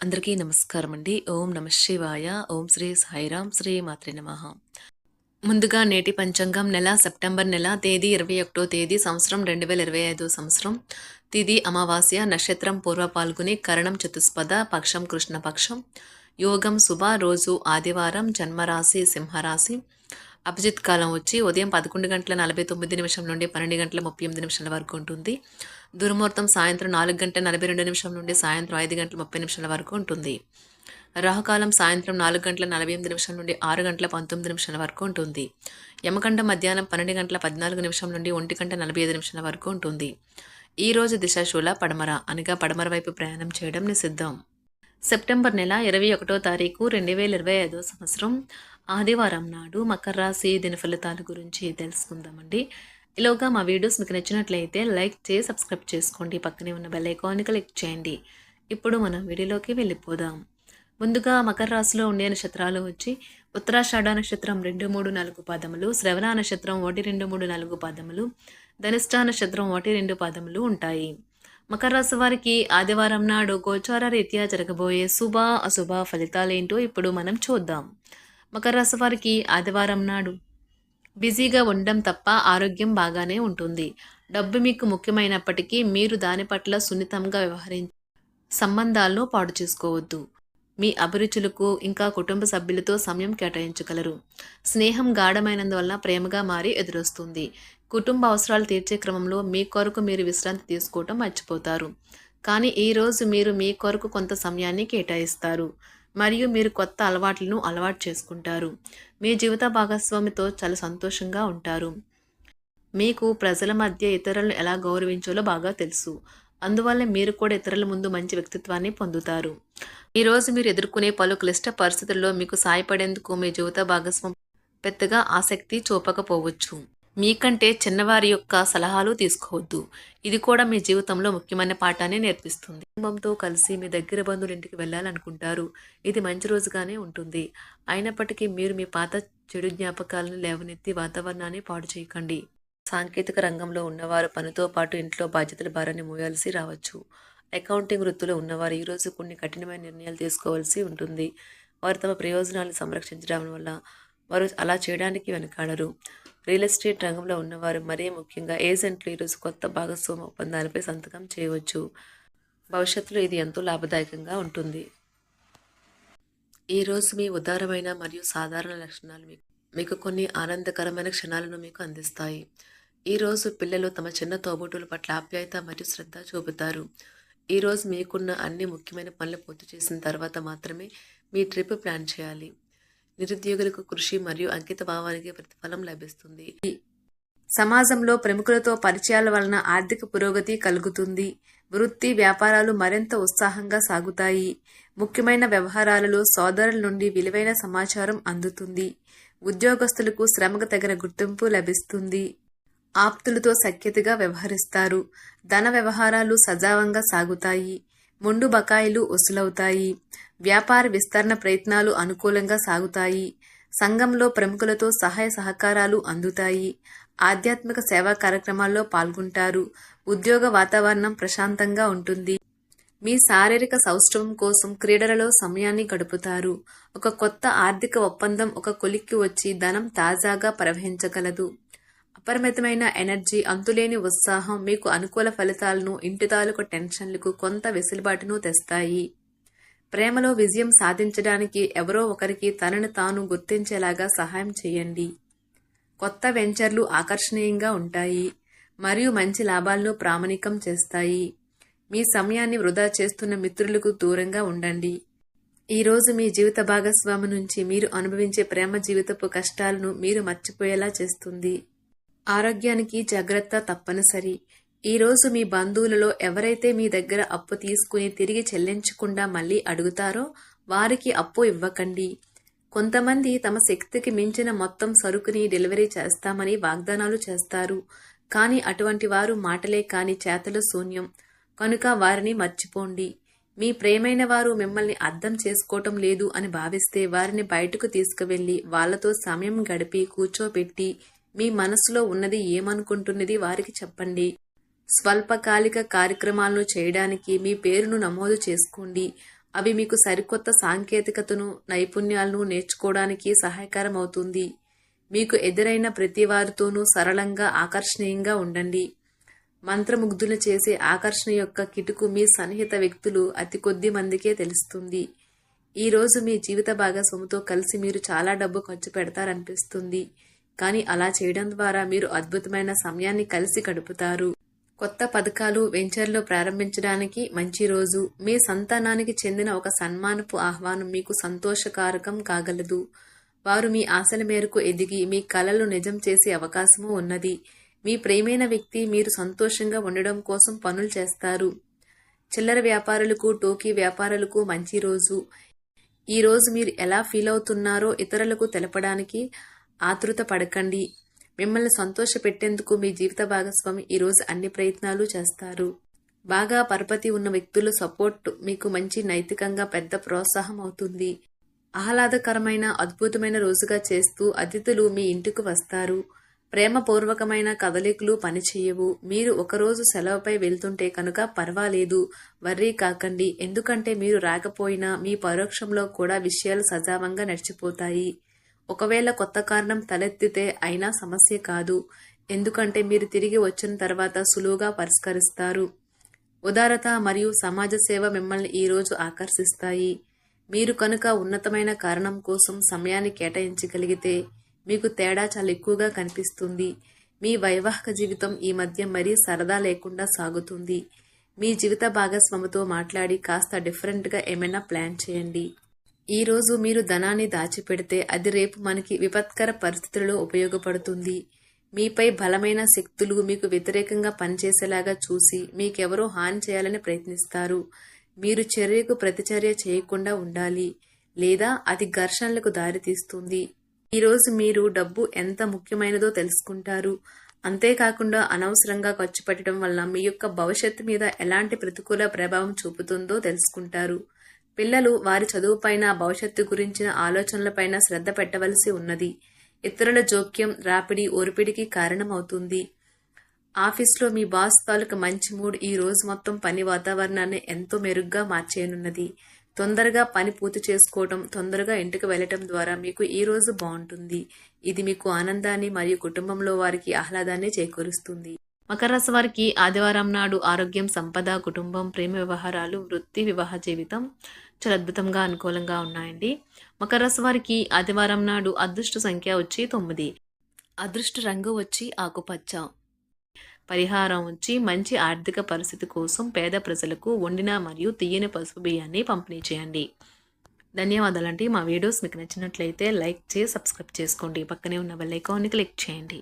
అందరికీ నమస్కారం అండి. ఓం నమ శివాయ. ఓం శ్రీ సాయిరాం. శ్రీ మాత్రే నమః. ముందుగా నేటి పంచాంగం నెల సెప్టెంబర్ నెల తేదీ 21 తేదీ సంవత్సరం 2025 సంవత్సరం. తిథి అమావాస్య, నక్షత్రం పూర్వ పాల్గొని, కరణం చతుస్పద, పక్షం కృష్ణపక్షం, యోగం శుభ, రోజు ఆదివారం, జన్మరాశి సింహరాశి. అభిజిత్ కాలం వచ్చి ఉదయం 11:49 నుండి 12:38 వరకు ఉంటుంది. దుర్ముహూర్తం సాయంత్రం 4:42 నుండి సాయంత్రం 5:30 వరకు ఉంటుంది. రాహుకాలం సాయంత్రం 4:48 నుండి 6:19 వరకు ఉంటుంది. యమగండం మధ్యాహ్నం 12:14 నుండి 1:45 వరకు ఉంటుంది. ఈ రోజు దిశాశూల పడమర, అనగా పడమర వైపు ప్రయాణం చేయడం నిషిద్ధం. సెప్టెంబర్ నెల 21 తారీఖు 2025 సంవత్సరం ఆదివారం నాడు మకర రాశి దిన ఫలితాల గురించి తెలుసుకుందామండి. ఈలోగా మా వీడియోస్ మీకు నచ్చినట్లయితే లైక్ చేసి సబ్స్క్రైబ్ చేసుకోండి. పక్కనే ఉన్న బెల్ ఐకాన్ని క్లిక్ చేయండి. ఇప్పుడు మనం వీడియోలోకి వెళ్ళిపోదాం. ముందుగా మకర రాశిలో ఉండే నక్షత్రాలు వచ్చి ఉత్తరాషాఢ నక్షత్రం 2, 3, 4 పాదములు, శ్రవణ నక్షత్రం 1, 2, 3, 4 పాదములు, ధనిష్ఠ నక్షత్రం 1, 2 పాదములు ఉంటాయి. మకర రాశి వారికి ఆదివారం నాడు గోచార రీత్యా జరగబోయే శుభ అశుభ ఫలితాలేంటో ఇప్పుడు మనం చూద్దాం. మకర రాశి వారికి ఆదివారం నాడు బిజీగా ఉండడం తప్ప ఆరోగ్యం బాగానే ఉంటుంది. డబ్బు మీకు ముఖ్యమైనప్పటికీ మీరు దాని పట్ల సున్నితంగా వ్యవహరించి సంబంధాలను పాడు చేసుకోవద్దు. మీ అభిరుచులకు ఇంకా కుటుంబ సభ్యులతో సమయం కేటాయించగలరు. స్నేహం గాఢమైనందువల్ల ప్రేమగా మారి ఎదురొస్తుంది. కుటుంబ అవసరాలు తీర్చే క్రమంలో మీ కొరకు మీరు విశ్రాంతి తీసుకోవటం మర్చిపోతారు. కానీ ఈరోజు మీరు మీ కొరకు కొంత సమయాన్ని కేటాయిస్తారు మరియు మీరు కొత్త అలవాట్లను అలవాటు చేసుకుంటారు. మీ జీవిత భాగస్వామితో చాలా సంతోషంగా ఉంటారు. మీకు ప్రజల మధ్య ఇతరులను ఎలా గౌరవించాలో బాగా తెలుసు. అందువల్ల మీరు కూడా ఇతరుల ముందు మంచి వ్యక్తిత్వాన్ని పొందుతారు. ఈరోజు మీరు ఎదుర్కొనే పలు క్లిష్ట పరిస్థితుల్లో మీకు సాయపడేందుకు మీ జీవిత భాగస్వామి పెద్దగా ఆసక్తి చూపకపోవచ్చు. మీకంటే చిన్నవారి యొక్క సలహాలు తీసుకోవద్దు. ఇది కూడా మీ జీవితంలో ముఖ్యమైన పాఠాన్ని నేర్పిస్తుంది. కుటుంబంతో కలిసి మీ దగ్గర బంధువుల ఇంటికి వెళ్ళాలనుకుంటారు. ఇది మంచి రోజుగానే ఉంటుంది. అయినప్పటికీ మీరు మీ పాత చెడు జ్ఞాపకాలను లేవనెత్తి వాతావరణాన్ని పాడు చేయకండి. సాంకేతిక రంగంలో ఉన్నవారు పనితో పాటు ఇంట్లో బాధ్యతల భారాన్ని మోయాల్సి రావచ్చు. అకౌంటింగ్ వృత్తిలో ఉన్నవారు ఈరోజు కొన్ని కఠినమైన నిర్ణయాలు తీసుకోవాల్సి ఉంటుంది. వారు తమ ప్రయోజనాలను సంరక్షించడం వల్ల వారు అలా చేయడానికి వెనకాడరు. రియల్ ఎస్టేట్ రంగంలో ఉన్నవారు, మరీ ముఖ్యంగా ఏజెంట్లు, ఈరోజు కొత్త భాగస్వామి ఒప్పందాలపై సంతకం చేయవచ్చు. భవిష్యత్తులో ఇది ఎంతో లాభదాయకంగా ఉంటుంది. ఈరోజు మీ ఉదారమైన మరియు సాధారణ లక్షణాలు మీకు కొన్ని ఆనందకరమైన క్షణాలను మీకు అందిస్తాయి. ఈరోజు పిల్లలు తమ చిన్న తోబుట్టుల పట్ల ఆప్యాయత మరియు శ్రద్ధ చూపుతారు. ఈరోజు మీకున్న అన్ని ముఖ్యమైన పనులు పూర్తి చేసిన తర్వాత మాత్రమే మీ ట్రిప్ ప్లాన్ చేయాలి. నిరుద్యోగులకు కృషి మరియు అంకిత భావానికి ప్రతిఫలం లభిస్తుంది. సమాజంలో ప్రముఖులతో పరిచయాల వలన ఆర్థిక పురోగతి కలుగుతుంది. వృత్తి వ్యాపారాలు మరింత ఉత్సాహంగా సాగుతాయి. ముఖ్యమైన వ్యవహారాలలో సోదరుల నుండి విలువైన సమాచారం అందుతుంది. ఉద్యోగస్తులకు శ్రమకు తగిన గుర్తింపు లభిస్తుంది. ఆప్తులతో సఖ్యతగా వ్యవహరిస్తారు. ధన వ్యవహారాలు సజావంగా సాగుతాయి. మొండు బకాయిలు వసూలవుతాయి. వ్యాపార విస్తరణ ప్రయత్నాలు అనుకూలంగా సాగుతాయి. సంఘంలో ప్రముఖులతో సహాయ సహకారాలు అందుతాయి. ఆధ్యాత్మిక సేవా కార్యక్రమాల్లో పాల్గొంటారు. ఉద్యోగ వాతావరణం ప్రశాంతంగా ఉంటుంది. మీ శారీరక సౌష్ఠవం కోసం క్రీడలలో సమయాన్ని గడుపుతారు. ఒక కొత్త ఆర్థిక ఒప్పందం ఒక కొలిక్కి వచ్చి ధనం తాజాగా ప్రవహించగలదు. అపరిమితమైన ఎనర్జీ, అంతులేని ఉత్సాహం మీకు అనుకూల ఫలితాలను, ఇంటి తాలూకు టెన్షన్లకు కొంత వెసులుబాటును తెస్తాయి. ప్రేమలో విజయం సాధించడానికి ఎవరో ఒకరికి తనను తాను గుర్తించేలాగా సహాయం చేయండి. కొత్త వెంచర్లు ఆకర్షణీయంగా ఉంటాయి మరియు మంచి లాభాలను ప్రామాణికం చేస్తాయి. మీ సమయాన్ని వృధా చేస్తున్న మిత్రులకు దూరంగా ఉండండి. ఈరోజు మీ జీవిత భాగస్వామి నుంచి మీరు అనుభవించే ప్రేమ జీవితపు కష్టాలను మీరు మర్చిపోయేలా చేస్తుంది. ఆరోగ్యానికి జాగ్రత్త తప్పనిసరి. ఈరోజు మీ బంధువులలో ఎవరైతే మీ దగ్గర అప్పు తీసుకుని తిరిగి చెల్లించకుండా మళ్ళీ అడుగుతారో వారికి అప్పు ఇవ్వకండి. కొంతమంది తమ శక్తికి మించిన మొత్తం సరుకుని డెలివరీ చేస్తామని వాగ్దానాలు చేస్తారు. కానీ అటువంటి వారు మాటలే కాని చేతలు శూన్యం. కనుక వారిని మర్చిపోండి. మీ ప్రేమైన వారు మిమ్మల్ని అర్థం చేసుకోవటం లేదు అని భావిస్తే వారిని బయటకు తీసుకువెళ్ళి వాళ్లతో సమయం గడిపి కూర్చోబెట్టి మీ మనసులో ఉన్నది ఏమనుకుంటున్నది వారికి చెప్పండి. స్వల్పకాలిక కార్యక్రమాలను చేయడానికి మీ పేరును నమోదు చేసుకోండి. అవి మీకు సరికొత్త సాంకేతికతను, నైపుణ్యాలను నేర్చుకోవడానికి సహాయకరం అవుతుంది. మీకు ఎదురైన ప్రతి వారితోనూ సరళంగా, ఆకర్షణీయంగా ఉండండి. మంత్రముగ్ధులు చేసే ఆకర్షణ యొక్క కిటుకు మీ సన్నిహిత వ్యక్తులు అతి కొద్ది మందికే తెలుస్తుంది. ఈ రోజు మీ జీవిత భాగస్వామితో కలిసి మీరు చాలా డబ్బు ఖర్చు పెడతారనిపిస్తుంది. కానీ అలా చేయడం ద్వారా మీరు అద్భుతమైన సమయాన్ని కలిసి గడుపుతారు. కొత్త పథకాలు, వెంచర్లు ప్రారంభించడానికి మంచి రోజు. మీ సంతానానికి చెందిన ఒక సన్మానపు ఆహ్వానం మీకు సంతోషకారకం కాగలదు. వారు మీ ఆశల మేరకు ఎదిగి మీ కలలు నిజం చేసే అవకాశము ఉన్నది. మీ ప్రియమైన వ్యక్తి మీరు సంతోషంగా ఉండడం కోసం పనులు చేస్తారు. చిల్లర వ్యాపారులకు, టోకీ వ్యాపారులకు మంచి రోజు. ఈ రోజు మీరు ఎలా ఫీల్ అవుతున్నారో ఇతరులకు తెలపడానికి ఆతృత పడకండి. మిమ్మల్ని సంతోష పెట్టేందుకు మీ జీవిత భాగస్వామి ఈరోజు అన్ని ప్రయత్నాలు చేస్తారు. బాగా పరపతి ఉన్న వ్యక్తుల సపోర్ట్ మీకు మంచి నైతికంగా పెద్ద ప్రోత్సాహం అవుతుంది. ఆహ్లాదకరమైన, అద్భుతమైన రోజుగా చేస్తూ అతిథులు మీ ఇంటికి వస్తారు. ప్రేమపూర్వకమైన కదలికలు పనిచేయవు. మీరు ఒకరోజు సెలవుపై వెళ్తుంటే కనుక పర్వాలేదు, వర్రీ కాకండి. ఎందుకంటే మీరు రాకపోయినా మీ పరోక్షంలో కూడా విషయాలు సజావంగా నడిచిపోతాయి. ఒకవేళ కొత్త కారణం తలెత్తితే అయినా సమస్య కాదు. ఎందుకంటే మీరు తిరిగి వచ్చిన తర్వాత సులువుగా పరిష్కరిస్తారు. ఉదారత మరియు సమాజ సేవ మిమ్మల్ని ఈరోజు ఆకర్షిస్తాయి. మీరు కనుక ఉన్నతమైన కారణం కోసం సమయాన్ని కేటాయించగలిగితే మీకు తేడా చాలా ఎక్కువగా కనిపిస్తుంది. మీ వైవాహిక జీవితం ఈ మధ్య మరీ సరదా లేకుండా సాగుతుంది. మీ జీవిత భాగస్వామితో మాట్లాడి కాస్త డిఫరెంట్గా ఏమైనా ప్లాన్ చేయండి. ఈ రోజు మీరు ధనాన్ని దాచిపెడితే అది రేపు మనకి విపత్కర పరిస్థితులలో ఉపయోగపడుతుంది. మీపై బలమైన శక్తులు మీకు వ్యతిరేకంగా పనిచేసేలాగా చూసి మీకెవరో హాని చేయాలని ప్రయత్నిస్తారు. మీరు చర్యకు ప్రతిచర్య చేయకుండా ఉండాలి, లేదా అది ఘర్షణలకు దారితీస్తుంది. ఈరోజు మీరు డబ్బు ఎంత ముఖ్యమైనదో తెలుసుకుంటారు. అంతేకాకుండా అనవసరంగా ఖర్చు పెట్టడం వల్ల మీ యొక్క భవిష్యత్తు మీద ఎలాంటి ప్రతికూల ప్రభావం చూపుతుందో తెలుసుకుంటారు. పిల్లలు వారి చదువుపైన, భవిష్యత్తు గురించిన ఆలోచనలపైన శ్రద్ధ పెట్టవలసి ఉన్నది. ఇతరుల జోక్యం, రాపిడి, ఒరిపిడికి కారణమవుతుంది. ఆఫీస్లో మీ బాస్ తాలూకు మంచి మూడ్ ఈ రోజు మొత్తం పని వాతావరణాన్ని ఎంతో మెరుగ్గా మార్చేయనున్నది. తొందరగా పని పూర్తి చేసుకోవటం, తొందరగా ఇంటికి వెళ్లటం ద్వారా మీకు ఈ రోజు బాగుంటుంది. ఇది మీకు ఆనందాన్ని మరియు కుటుంబంలో వారికి ఆహ్లాదాన్ని చేకూరుస్తుంది. మకర రాశి వారికి ఆదివారం నాడు ఆరోగ్యం, సంపద, కుటుంబం, ప్రేమ వ్యవహారాలు, వృత్తి, వివాహ జీవితం చాలా అద్భుతంగా అనుకూలంగా ఉన్నాయండి. మకర రాశి వారికి ఆదివారం నాడు అదృష్ట సంఖ్య వచ్చి 9, అదృష్ట రంగు వచ్చి ఆకుపచ్చ. పరిహారం వచ్చి మంచి ఆర్థిక పరిస్థితి కోసం పేద ప్రజలకు వండిన మరియు తీయని పసుపు బియ్యాన్ని పంపిణీ చేయండి. ధన్యవాదాలండి. మా వీడియోస్ మీకు నచ్చినట్లయితే లైక్ చేసి సబ్స్క్రైబ్ చేసుకోండి. పక్కనే ఉన్న బెల్ ఐకాన్ని క్లిక్ చేయండి.